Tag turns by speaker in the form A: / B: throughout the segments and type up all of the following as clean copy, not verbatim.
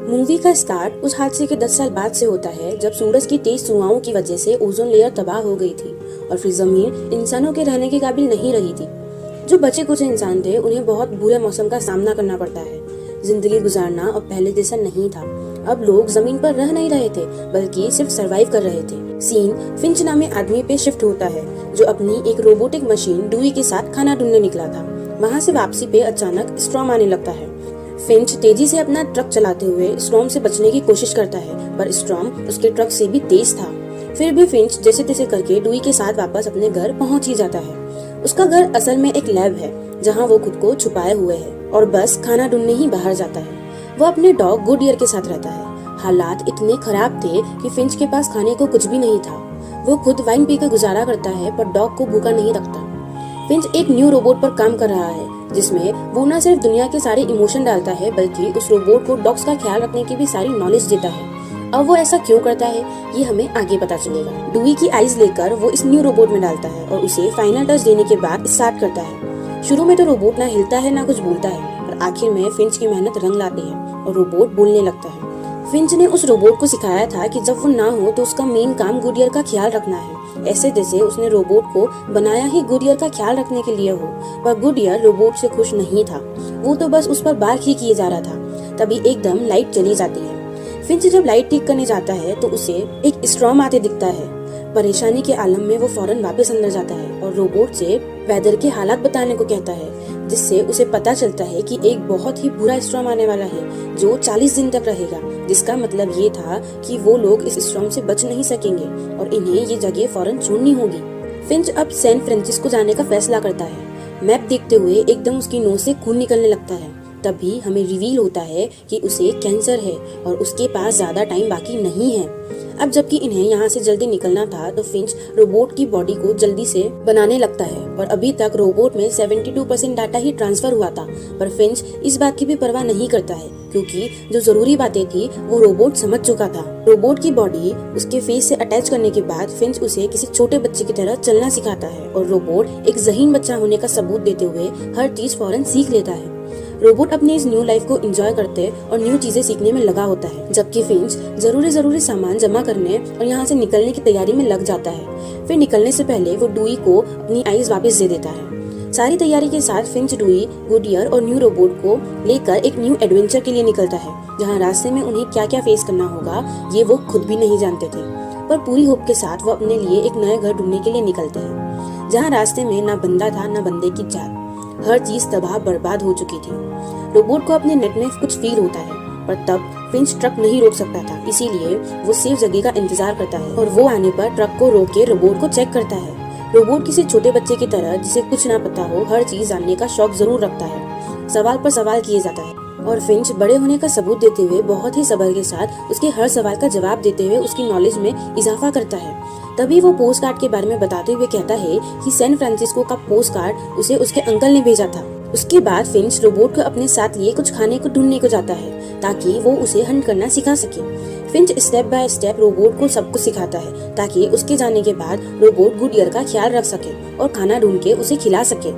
A: Movie का start उस हादसे के 10 साल बाद से होता है जब सूरज की तेज धुआओं की वजह से ओजोन लेयर तबाह हो गई थी और फिर जमीन इंसानों के रहने के काबिल नहीं रही थी। जो बचे कुछ इंसान थे उन्हें बहुत बुरे मौसम का सामना करना पड़ता है। जिंदगी गुजारना अब पहले जैसा नहीं था। अब लोग जमीन पर रह नहीं रहे थे बल्कि सिर्फ सरवाइव कर रहे थे। सीन फिंच नामे आदमी पे शिफ्ट होता है जो अपनी एक रोबोटिक मशीन डुई के साथ खाना ढूंढने निकला था। वहाँ से वापसी पे अचानक स्टॉर्म आने लगता है। फिंच तेजी से अपना ट्रक चलाते हुए स्टॉर्म से बचने की कोशिश करता है पर स्टॉर्म उसके ट्रक से भी तेज था। फिर भी फिंच जैसे तैसे करके डुई के साथ वापस अपने घर पहुंच ही जाता है। उसका घर असल में एक लैब है जहां वो खुद को छुपाए हुए है और बस खाना ढूंढने ही बाहर जाता है। वो अपने डॉग गुडियर के साथ रहता है। हालात इतने खराब थे कि फिंच के पास खाने को कुछ भी नहीं था। वो खुद वाइन पीकर गुजारा करता है पर डॉग को भूखा नहीं रखता। फिंच एक न्यू रोबोट पर काम कर रहा है जिसमें वो न सिर्फ दुनिया के सारे इमोशन डालता है बल्कि उस रोबोट को डॉग्स का ख्याल रखने की भी सारी नॉलेज देता है। अब वो ऐसा क्यों करता है ये हमें आगे पता चलेगा। डुई की आइज लेकर वो इस न्यू रोबोट में डालता है और उसे फाइनल टच देने के बाद स्टार्ट करता है। शुरू में तो रोबोट ना हिलता है ना कुछ बोलता है पर आखिर में फिंच की मेहनत रंग लाती है और रोबोट बोलने लगता है। फिंच ने उस रोबोट को सिखाया था कि जब वो ना हो तो उसका मेन काम गुडियर का ख्याल रखना है। ऐसे जैसे उसने रोबोट को बनाया ही गुडियर का ख्याल रखने के लिए हो। पर गुडियर रोबोट से खुश नहीं था। वो तो बस उस पर बार ही किए जा रहा था। तभी एकदम लाइट चली जाती है। फिंच जब लाइट ठीक करने जाता है तो उसे एक स्टॉर्म आते दिखता है। परेशानी के आलम में वो फौरन वापस अंदर जाता है और रोबोट से वेदर के हालात बताने को कहता है जिससे उसे पता चलता है कि एक बहुत ही बुरा स्टॉर्म आने वाला है जो 40 दिन तक रहेगा। जिसका मतलब ये था कि वो लोग इस स्टॉर्म से बच नहीं सकेंगे और इन्हें ये जगह फौरन छोड़नी होगी। फिंच अब सैन फ्रांसिस्को जाने का फैसला करता है। मैप देखते हुए एकदम उसकी नोज से खून निकलने लगता है। तभी हमें रिवील होता है कि उसे कैंसर है और उसके पास ज्यादा टाइम बाकी नहीं है। अब जबकि इन्हें यहाँ से जल्दी निकलना था तो फिंच रोबोट की बॉडी को जल्दी से बनाने लगता है और अभी तक रोबोट में 72% डाटा ही ट्रांसफर हुआ था। पर फिंच इस बात की भी परवाह नहीं करता है क्योंकि जो जरूरी बातें थी वो रोबोट समझ चुका था। रोबोट की बॉडी उसके फेस से अटैच करने के बाद फिंच उसे किसी छोटे बच्चे की तरह चलना सिखाता है और रोबोट एक ज़हीन बच्चा होने का सबूत देते हुए हर चीज फौरन सीख लेता है। रोबोट अपने इस न्यू लाइफ को एंजॉय करते और न्यू चीजें सीखने में लगा होता है जबकि फिंच जरूरी सामान जमा करने और यहाँ से निकलने की तैयारी में लग जाता है। फिर निकलने से पहले वो डुई को अपनी आइज वापस दे देता है। सारी तैयारी के साथ फिंच डुई, गुडियर और न्यू रोबोट को लेकर एक न्यू एडवेंचर के लिए निकलता है जहाँ रास्ते में उन्हें क्या क्या फेस करना होगा ये वो खुद भी नहीं जानते थे। पर पूरी होप के साथ वो अपने लिए एक नया घर ढूंढने के लिए निकलते हैं जहाँ रास्ते में ना बंदा था ना बंदे की जात। हर चीज तबाह बर्बाद हो चुकी थी। रोबोट को अपने नेट में कुछ फील होता है पर तब फिंच ट्रक नहीं रोक सकता था इसीलिए वो सेफ जगह का इंतजार करता है और वो आने पर ट्रक को रोक के रोबोट को चेक करता है। रोबोट किसी छोटे बच्चे की तरह जिसे कुछ ना पता हो हर चीज जानने का शौक जरूर रखता है। सवाल पर सवाल किए जाता है और फिंच बड़े होने का सबूत देते हुए बहुत ही सब्र के साथ उसके हर सवाल का जवाब देते हुए उसकी नॉलेज में इजाफा करता है। तभी वो पोस्ट कार्ड के बारे में बताते हुए कहता है कि सैन फ्रांसिस्को का पोस्ट कार्ड उसे उसके अंकल ने भेजा था। उसके बाद फिंच रोबोट को अपने साथ लिए कुछ खाने को ढूंढने को जाता है ताकि वो उसे हंट करना सिखा सके। Finch step by step robot को सब कुछ सिखाता है ताकि उसके जाने के बाद रोबोट गुडियर का ख्याल रख सके और खाना ढूंढ के उसे खिला सके।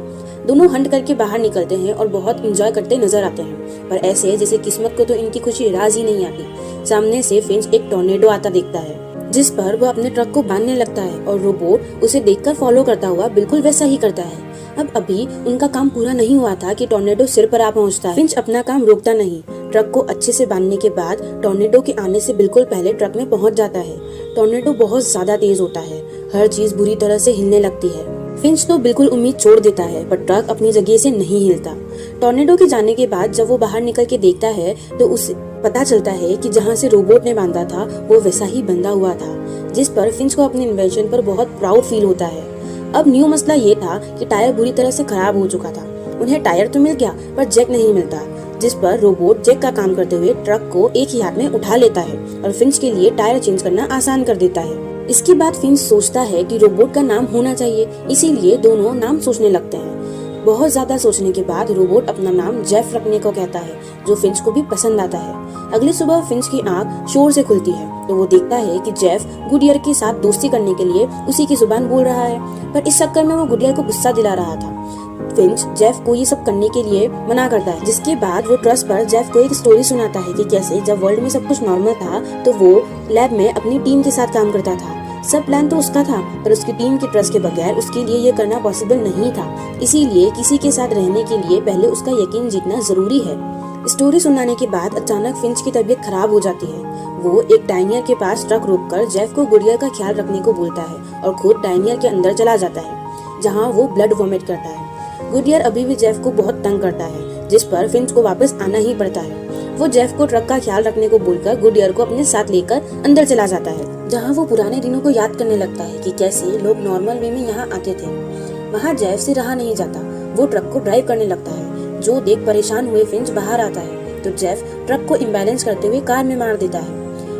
A: दोनों हंट करके बाहर निकलते हैं और बहुत एंजॉय करते नजर आते हैं पर ऐसे जैसे किस्मत को तो इनकी खुशी राज ही नहीं आती। सामने से फिंच एक टॉर्नेडो आता दिखता है जिस पर वो अपने ट्रक को बांधने लगता है और रोबोट उसे देखकर फॉलो करता हुआ बिल्कुल वैसा ही करता है। अब अभी उनका काम पूरा नहीं हुआ था कि टॉर्नेडो सिर पर आ पहुंचता है। फिंच अपना काम रोकता नहीं। ट्रक को अच्छे से बांधने के बाद टॉर्नेडो के आने से बिल्कुल पहले ट्रक में पहुंच जाता है। टॉर्नेडो बहुत ज्यादा तेज होता है। हर चीज बुरी तरह से हिलने लगती है। फिंच तो बिल्कुल उम्मीद छोड़ देता है पर ट्रक अपनी जगह से नहीं हिलता। टॉर्नेडो के जाने के बाद जब वो बाहर निकल के देखता है तो उसे पता चलता है कि जहाँ से रोबोट ने बांधा था वो वैसा ही बंधा हुआ था जिस पर फिंच को अपने इन्वेंशन पर बहुत प्राउड फील होता है। अब न्यू मसला ये था कि टायर बुरी तरह से खराब हो चुका था। उन्हें टायर तो मिल गया पर जैक नहीं मिलता जिस पर रोबोट जैक का काम करते हुए ट्रक को एक ही हाथ में उठा लेता है और फिंच के लिए टायर चेंज करना आसान कर देता है। इसके बाद फिंच सोचता है कि रोबोट का नाम होना चाहिए इसीलिए दोनों नाम सोचने लगते हैं। बहुत ज्यादा सोचने के बाद रोबोट अपना नाम जेफ रखने को कहता है जो फिंच को भी पसंद आता है। अगली सुबह फिंच की आंख शोर से खुलती है तो वो देखता है कि जेफ गुडियर के साथ दोस्ती करने के लिए उसी की जुबान बोल रहा है पर इस चक्कर में वो गुडियर को गुस्सा दिला रहा था। फिंच जेफ को ये सब करने के लिए मना करता है, जिसके बाद वो ट्रस्ट पर जेफ को एक स्टोरी सुनाता है कि कैसे जब वर्ल्ड में सब कुछ नॉर्मल था तो वो लैब में अपनी टीम के साथ काम करता था। सब प्लान तो उसका था, पर उसकी टीम के ट्रस्ट के बगैर उसके लिए ये करना पॉसिबल नहीं था। इसीलिए किसी के साथ रहने के लिए पहले उसका यकीन जीतना जरूरी है। स्टोरी सुनाने के बाद अचानक फिंच की तबीयत खराब हो जाती है। वो एक डायनियर के पास ट्रक रोककर जेफ को गुडियर का ख्याल रखने को बोलता है और खुद डायनियर के अंदर चला जाता है, जहाँ वो ब्लड वॉमिट करता है। गुडियर अभी भी जेफ को बहुत तंग करता है, जिस पर फिंच को वापस आना ही पड़ता है। वो जेफ को ट्रक का ख्याल रखने को बोलकर गुडियर को अपने साथ लेकर अंदर चला जाता है, जहाँ वो पुराने दिनों को याद करने लगता है कि कैसे लोग नॉर्मल वे में यहाँ आते थे। वहाँ जेफ से रहा नहीं जाता, वो ट्रक को ड्राइव करने लगता है। जो देख परेशान हुए फिंच बाहर आता है तो जेफ ट्रक को इम्बैलेंस करते हुए कार में मार देता है।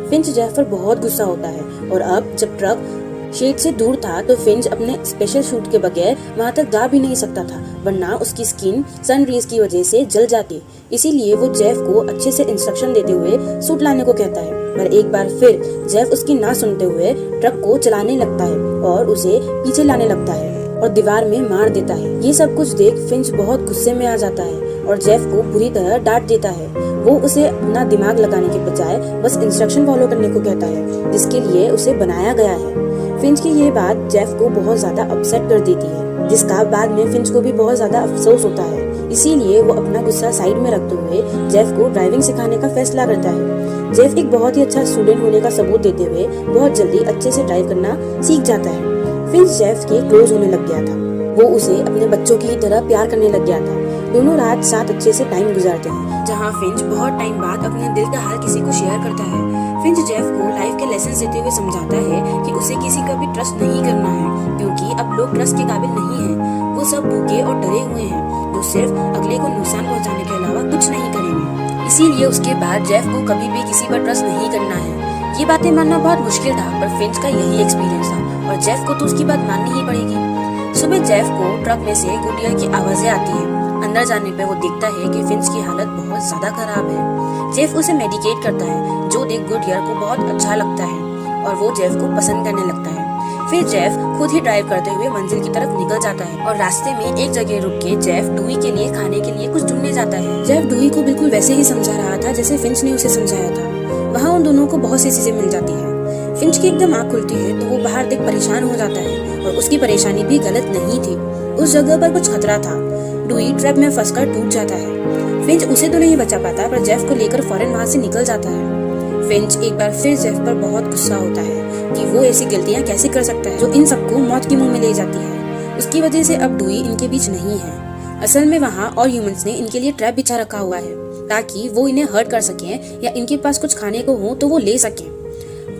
A: फिंच जेफ पर बहुत गुस्सा होता है और अब जब ट्रक शेड से दूर था तो फिंच अपने स्पेशल शूट के बगैर वहाँ तक जा भी नहीं सकता था, वरना उसकी स्किन सन रेज की वजह से जल जाती। इसीलिए वो जेफ को अच्छे से इंस्ट्रक्शन देते हुए सूट लाने को कहता है, पर एक बार फिर जेफ उसकी ना सुनते हुए ट्रक को चलाने लगता है और उसे पीछे लाने लगता है और दीवार में मार देता है। ये सब कुछ देख फिंच बहुत गुस्से में आ जाता है और जेफ को बुरी तरह डांट देता है। वो उसे अपना दिमाग लगाने के बजाय बस इंस्ट्रक्शन फॉलो करने को कहता है, जिसके लिए उसे बनाया गया है। फिंच की ये बात जेफ को बहुत ज्यादा अपसेट कर देती है, जिसका बाद में फिंच को भी बहुत ज्यादा अफसोस होता है। इसीलिए वो अपना गुस्सा साइड में रखते हुए जेफ को ड्राइविंग सिखाने का फैसला करता है। जेफ एक बहुत ही अच्छा स्टूडेंट होने का सबूत देते हुए बहुत जल्दी अच्छे से ड्राइव करना सीख जाता है। फिंच जेफ के क्लोज होने लग गया था। वो उसे अपने बच्चों की तरह प्यार करने लग गया था। दोनों रात साथ अच्छे से टाइम गुजारते हैं, जहाँ फिंच बहुत टाइम बाद अपने दिल का हाल किसी को शेयर करता है। फिंच जेफ को लाइफ के लेसन देते हुए समझाता है कि उसे किसी का भी ट्रस्ट नहीं करना है, क्योंकि अब लोग ट्रस्ट के काबिल नहीं हैं। वो सब भूखे और डरे हुए हैं, जो सिर्फ अगले को नुकसान पहुंचाने के अलावा कुछ नहीं करेंगे। इसीलिए उसके बाद जेफ को कभी भी किसी पर ट्रस्ट नहीं करना है। ये बातें मानना बहुत मुश्किल था, पर फिंच का यही एक्सपीरियंस था और जेफ को तो उसकी बात माननी ही पड़ेगी। सुबह जेफ को ट्रक में से गुडियर की आवाजें आती है। अंदर जाने पे वो देखता है कि फिंच की हालत बहुत ज्यादा खराब है। जेफ उसे मेडिकेट करता है, जो देख गुडियर को बहुत अच्छा लगता है और वो जेफ को पसंद करने लगता है। फिर जेफ खुद ही ड्राइव करते हुए मंजिल की तरफ निकल जाता है और रास्ते में एक जगह रुक के जेफ डूई के लिए खाने के लिए कुछ ढूंढने जाता है। जेफ डूई को बिल्कुल वैसे ही समझा रहा था जैसे फिंच ने उसे समझाया था। वहाँ उन दोनों को बहुत सी चीजें मिल जाती है। फिंच की एकदम आँख खुलती है तो वो बाहर देख परेशान हो जाता है और उसकी परेशानी भी गलत नहीं थी। उस जगह पर कुछ खतरा था। डूई ट्रैप में फंसकर टूट जाता है। फिंच उसे तो नहीं बचा पाता, पर जेफ को लेकर फौरन वहाँ से निकल जाता है। फिंच एक बार फिर जेफ पर बहुत गुस्सा होता है कि वो ऐसी गलतियाँ कैसे कर सकता है जो इन सबको मौत के मुंह में ले जाती है। उसकी वजह से अब डूई इनके बीच नहीं है। असल में वहाँ और ह्यूमंस ने इनके लिए ट्रैप बिछा रखा हुआ है ताकि वो इन्हें हर्ट कर सकें या इनके पास कुछ खाने को हो तो वो ले सकें।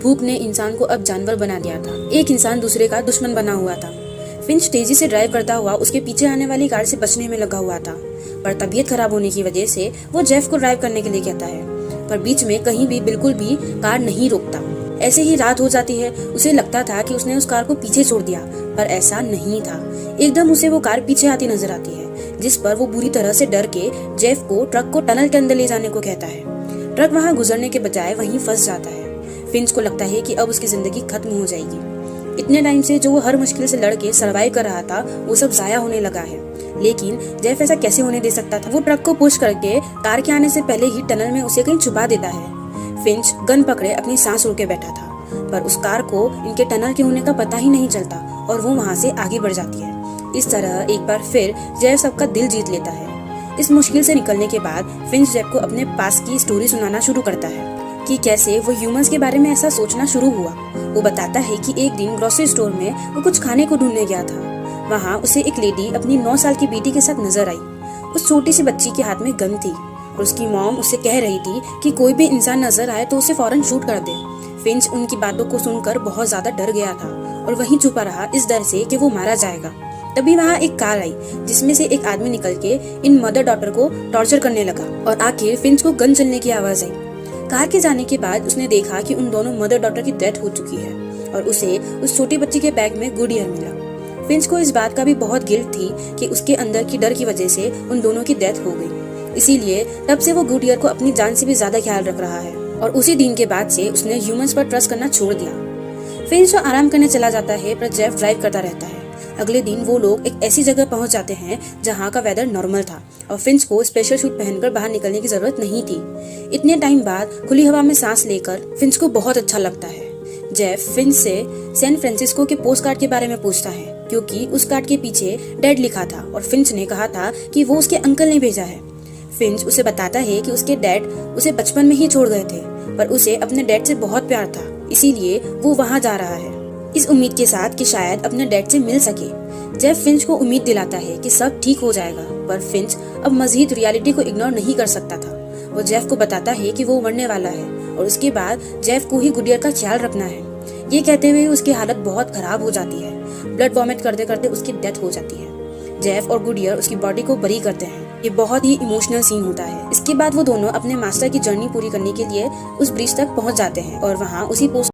A: भूख ने इंसान को अब जानवर बना दिया था। एक इंसान दूसरे का दुश्मन बना हुआ था। फिंच तेजी से ड्राइव करता हुआ उसके पीछे आने वाली कार से बचने में लगा हुआ था, पर तबीयत खराब होने की वजह से वो जेफ को ड्राइव करने के लिए कहता है, पर बीच में कहीं भी बिल्कुल भी कार नहीं रोकता। ऐसे ही रात हो जाती है। उसे लगता था कि उसने उस कार को पीछे छोड़ दिया, पर ऐसा नहीं था। एकदम उसे वो कार पीछे आती नजर आती है, जिस पर वो बुरी तरह से डर के जेफ को ट्रक को टनल के अंदर ले जाने को कहता है। ट्रक वहाँ गुजरने के बजाय वहीं फंस जाता है। फिंच को लगता है कि अब उसकी जिंदगी खत्म हो जाएगी। इतने टाइम से जो वो हर मुश्किल से लड़के सर्वाइव कर रहा था वो सब जाया होने लगा है। लेकिन जेफ ऐसा कैसे होने दे सकता था। वो ट्रक को पुश करके कार के आने से पहले ही टनल में उसे कहीं छुपा देता है। फिंच गन पकड़े अपनी सांस रोके बैठा था, पर उस कार को इनके टनल के होने का पता ही नहीं चलता और वो वहाँ से आगे बढ़ जाती है। इस तरह एक बार फिर जेफ सबका दिल जीत लेता है। इस मुश्किल से निकलने के बाद फिंच जेफ को अपने पास की स्टोरी सुनाना शुरू करता है कि कैसे वो ह्यूमंस के बारे में ऐसा सोचना शुरू हुआ। वो बताता है कि एक दिन ग्रोसरी स्टोर में वो कुछ खाने को ढूंढने गया था। वहाँ उसे एक लेडी अपनी 9 साल की बेटी के साथ नजर आई। उस छोटी सी बच्ची के हाथ में गन थी और उसकी मॉम उसे कह रही थी कि कोई भी इंसान नजर आए तो उसे फौरन शूट कर दे। फिंच उनकी बातों को सुनकर बहुत ज्यादा डर गया था और वहीं छुपा रहा इस डर से कि वो मारा जाएगा। तभी वहाँ एक कार आई जिसमें से एक आदमी निकल के इन मदर डॉटर को टॉर्चर करने लगा और आखिर फिंच को गन चलने की आवाज आई। कार के जाने के बाद उसने देखा कि उन दोनों मदर डॉटर की डेथ हो चुकी है और उसे उस छोटी बच्ची के बैग में गुडियर मिला। फिंच को इस बात का भी बहुत गिल्ट थी कि उसके अंदर की डर की वजह से उन दोनों की डेथ हो गई। इसीलिए तब से वो गुडियर को अपनी जान से भी ज्यादा ख्याल रख रहा है और उसी दिन के बाद से उसने ह्यूमंस पर ट्रस्ट करना छोड़ दिया। फिंच तो आराम करने चला जाता है, पर जेफ ड्राइव करता रहता है। अगले दिन वो लोग एक ऐसी जगह पहुंच जाते हैं जहां का वेदर नॉर्मल था और फिंच को स्पेशल शूट पहनकर बाहर निकलने की जरूरत नहीं थी। इतने टाइम बाद खुली हवा में सांस लेकर फिंच को बहुत अच्छा लगता है। जेफ फिंच से सैन फ्रांसिस्को के पोस्ट कार्ड के बारे में पूछता है क्योंकि उस कार्ड के पीछे डैड लिखा था और फिंच ने कहा था कि वो उसके अंकल ने भेजा है। फिंच उसे बताता है कि उसके डैड उसे बचपन में ही छोड़ गए थे, पर उसे अपने डैड से बहुत प्यार था, इसीलिए वो वहाँ जा रहा है, इस उम्मीद के साथ कि शायद अपने डैड से मिल सके। जेफ फिंच को उम्मीद दिलाता है कि सब ठीक हो जाएगा, पर फिंच अब मजीद रियलिटी को इग्नोर नहीं कर सकता था। वो जेफ को बताता है कि वो मरने वाला है और उसके बाद जेफ को ही गुडियर का ख्याल रखना है। ये कहते हुए उसकी हालत बहुत खराब हो जाती है। ब्लड वॉमिट करते करते उसकी डेथ हो जाती है। जेफ और गुडियर उसकी बॉडी को बरी करते हैं। ये बहुत ही इमोशनल सीन होता है। इसके बाद वो दोनों अपने मास्टर की जर्नी पूरी करने के लिए उस ब्रिज तक पहुंच जाते हैं और वहाँ उसी पोस्ट